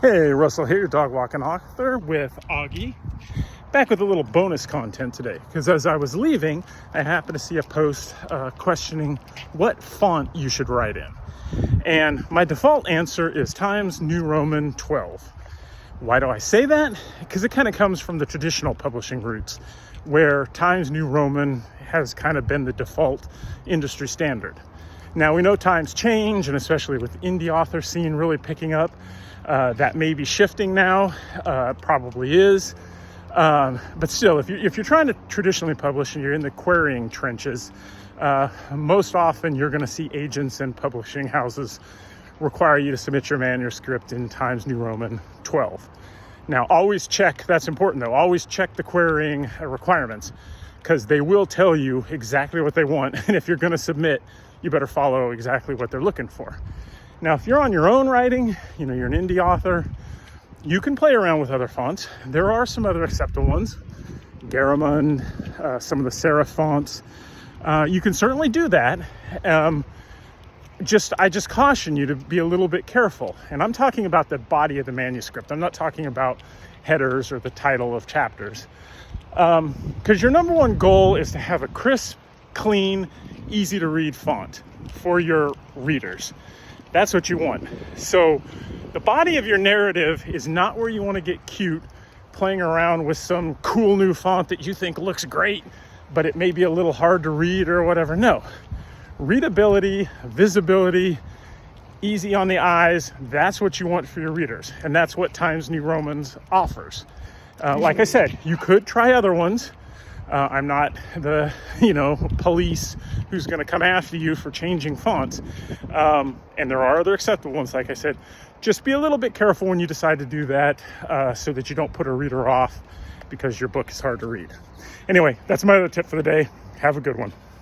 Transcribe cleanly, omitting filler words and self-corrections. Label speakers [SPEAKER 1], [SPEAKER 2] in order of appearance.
[SPEAKER 1] Hey, Russell here, dog walking author with Augie. Back with a little bonus content today, because as I was leaving, I happened to see a post questioning what font you should write in. And my default answer is Times New Roman 12. Why do I say that? Because it kind of comes from the traditional publishing roots, where Times New Roman has kind of been the default industry standard. Now, we know times change, and especially with indie author scene really picking up, that may be shifting now, probably is. But still, if you're trying to traditionally publish and you're in the querying trenches, most often you're going to see agents and publishing houses require you to submit your manuscript in Times New Roman 12. Now, always check, that's important though, always check the querying requirements, because they will tell you exactly what they want. And if you're going to submit, you better follow exactly what they're looking for. Now, if you're on your own writing, you're an indie author, you can play around with other fonts. There are some other acceptable ones, Garamond, some of the serif fonts. You can certainly do that. I just caution you to be a little bit careful. And I'm talking about the body of the manuscript. I'm not talking about headers or the title of chapters. Because your number one goal is to have a crisp, clean, easy to read font for your readers. That's what you want. So the body of your narrative is not where you want to get cute playing around with some cool new font that you think looks great, but it may be a little hard to read or whatever. No. Readability, visibility, easy on the eyes, that's what you want for your readers. And that's what Times New Romans offers. Like I said, you could try other ones. I'm not the, police who's going to come after you for changing fonts. And there are other acceptable ones, like I said. Just be a little bit careful when you decide to do that so that you don't put a reader off because your book is hard to read. Anyway, that's my other tip for the day. Have a good one.